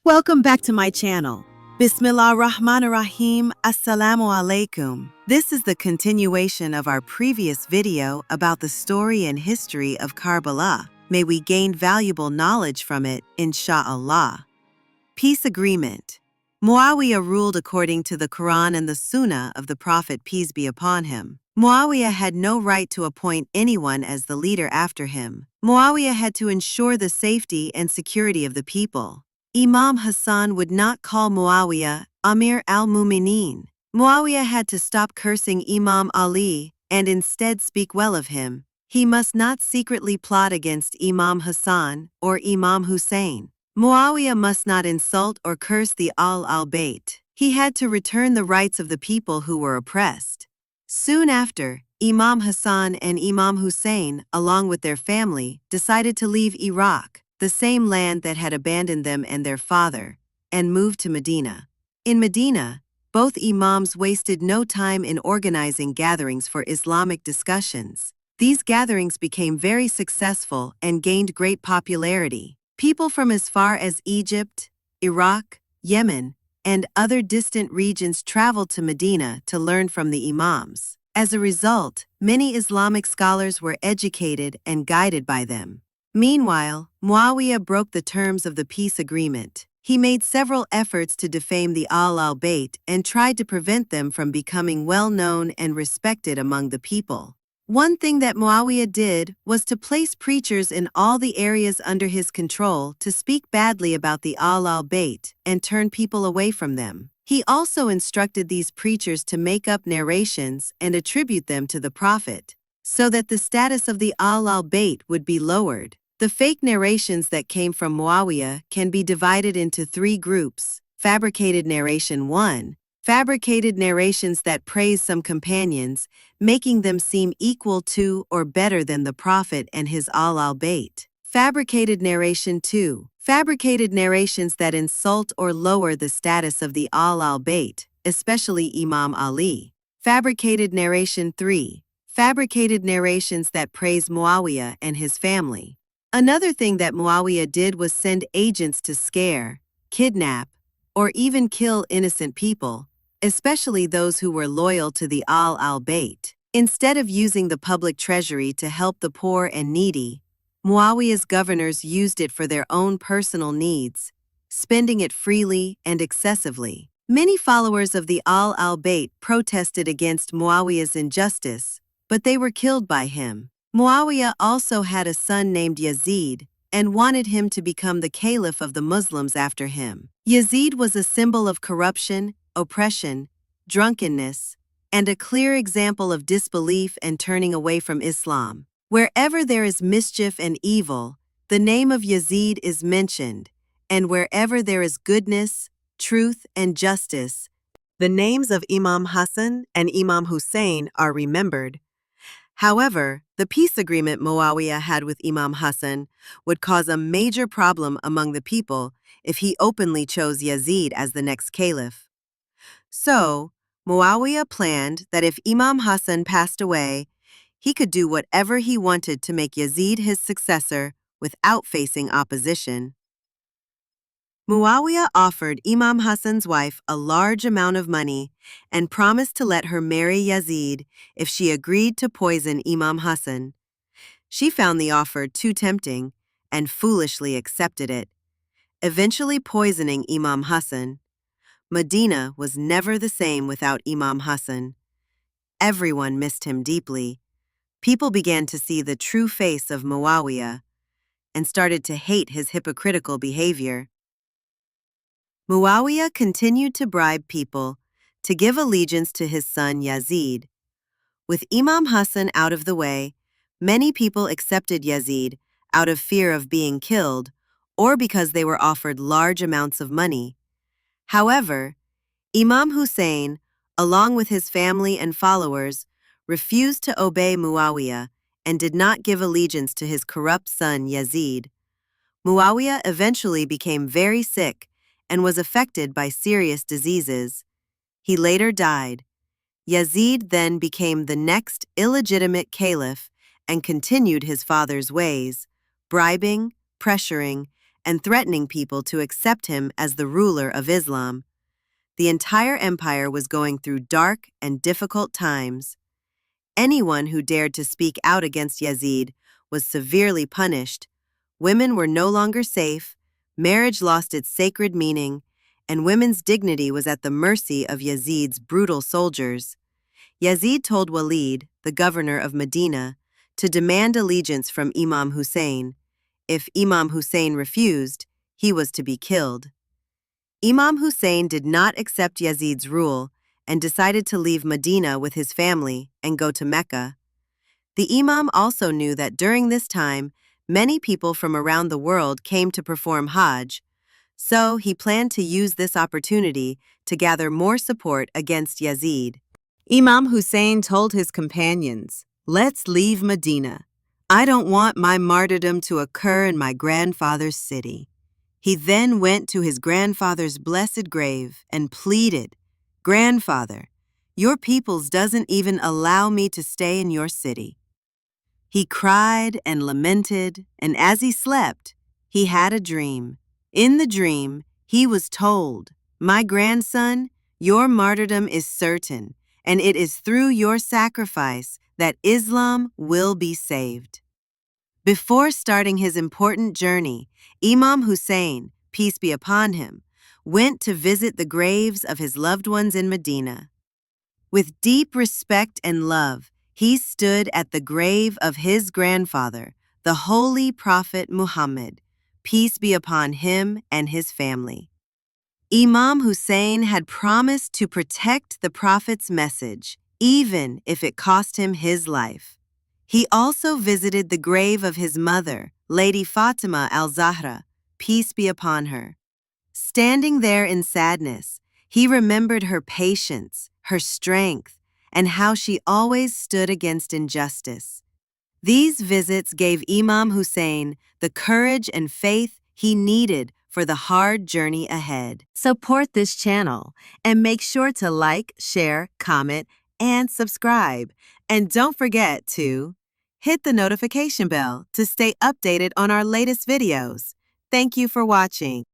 Welcome back to my channel. Bismillah Rahman Rahim. Assalamu alaikum. This is the continuation of our previous video about the story and history of Karbala. May we gain valuable knowledge from it, insha'Allah. Peace agreement. Muawiyah ruled according to the Qur'an and the Sunnah of the Prophet, peace be upon him. Muawiyah had no right to appoint anyone as the leader after him. Muawiyah had to ensure the safety and security of the people. Imam Hassan would not call Muawiyah Amir al-Mu'mineen. Muawiyah had to stop cursing Imam Ali and instead speak well of him. He must not secretly plot against Imam Hassan or Imam Hussein. Muawiyah must not insult or curse the al-Bayt. He had to return the rights of the people who were oppressed. Soon after, Imam Hassan and Imam Hussein, along with their family, decided to leave Iraq, the same land that had abandoned them and their father, and moved to Medina. In Medina, both imams wasted no time in organizing gatherings for Islamic discussions. These gatherings became very successful and gained great popularity. People from as far as Egypt, Iraq, Yemen, and other distant regions traveled to Medina to learn from the imams. As a result, many Islamic scholars were educated and guided by them. Meanwhile, Muawiyah broke the terms of the peace agreement. He made several efforts to defame the al-Bayt and tried to prevent them from becoming well-known and respected among the people. One thing that Muawiyah did was to place preachers in all the areas under his control to speak badly about the al-Bayt and turn people away from them. He also instructed these preachers to make up narrations and attribute them to the Prophet, so that the status of the al-Bayt would be lowered. The fake narrations that came from Muawiyah can be divided into three groups. Fabricated narration 1. Fabricated narrations that praise some companions, making them seem equal to or better than the Prophet and his al-Bayt. Fabricated narration 2. Fabricated narrations that insult or lower the status of the al-Bayt, especially Imam Ali. Fabricated narration 3. Fabricated narrations that praise Muawiyah and his family. Another thing that Muawiyah did was send agents to scare, kidnap, or even kill innocent people, especially those who were loyal to the al-Bayt. Instead of using the public treasury to help the poor and needy, Muawiyah's governors used it for their own personal needs, spending it freely and excessively. Many followers of the al-Bayt protested against Muawiyah's injustice, but they were killed by him. Muawiyah also had a son named Yazid and wanted him to become the caliph of the Muslims after him. Yazid was a symbol of corruption, oppression, drunkenness, and a clear example of disbelief and turning away from Islam. Wherever there is mischief and evil, the name of Yazid is mentioned, and wherever there is goodness, truth, and justice, the names of Imam Hassan and Imam Hussein are remembered. However, the peace agreement Muawiyah had with Imam Hassan would cause a major problem among the people if he openly chose Yazid as the next caliph. So, Muawiyah planned that if Imam Hassan passed away, he could do whatever he wanted to make Yazid his successor without facing opposition. Muawiyah offered Imam Hassan's wife a large amount of money and promised to let her marry Yazid if she agreed to poison Imam Hassan. She found the offer too tempting and foolishly accepted it, eventually poisoning Imam Hassan. Medina was never the same without Imam Hassan. Everyone missed him deeply. People began to see the true face of Muawiyah and started to hate his hypocritical behavior. Muawiyah continued to bribe people to give allegiance to his son Yazid. With Imam Hassan out of the way, many people accepted Yazid out of fear of being killed or because they were offered large amounts of money. However, Imam Hussein, along with his family and followers, refused to obey Muawiyah and did not give allegiance to his corrupt son Yazid. Muawiyah eventually became very sick and was affected by serious diseases. He later died. Yazid then became the next illegitimate caliph and continued his father's ways, bribing, pressuring, and threatening people to accept him as the ruler of Islam. The entire empire was going through dark and difficult times. Anyone who dared to speak out against Yazid was severely punished. Women were no longer safe, marriage lost its sacred meaning, and women's dignity was at the mercy of Yazid's brutal soldiers. Yazid told Walid, the governor of Medina, to demand allegiance from Imam Hussein. If Imam Hussein refused, he was to be killed. Imam Hussein did not accept Yazid's rule and decided to leave Medina with his family and go to Mecca. The Imam also knew that during this time, many people from around the world came to perform Hajj, so he planned to use this opportunity to gather more support against Yazid. Imam Hussein told his companions, "Let's leave Medina. I don't want my martyrdom to occur in my grandfather's city." He then went to his grandfather's blessed grave and pleaded, "Grandfather, your peoples doesn't even allow me to stay in your city." He cried and lamented, and as he slept, he had a dream. In the dream, he was told, "My grandson, your martyrdom is certain, and it is through your sacrifice that Islam will be saved." Before starting his important journey, Imam Hussein, peace be upon him, went to visit the graves of his loved ones in Medina. With deep respect and love, he stood at the grave of his grandfather, the Holy Prophet Muhammad, peace be upon him and his family. Imam Hussein had promised to protect the Prophet's message, even if it cost him his life. He also visited the grave of his mother, Lady Fatima al-Zahra, peace be upon her. Standing there in sadness, he remembered her patience, her strength, and how she always stood against injustice. These visits gave Imam Hussein the courage and faith he needed for the hard journey ahead. Support this channel and make sure to like, share, comment, and subscribe. And don't forget to hit the notification bell to stay updated on our latest videos. Thank you for watching.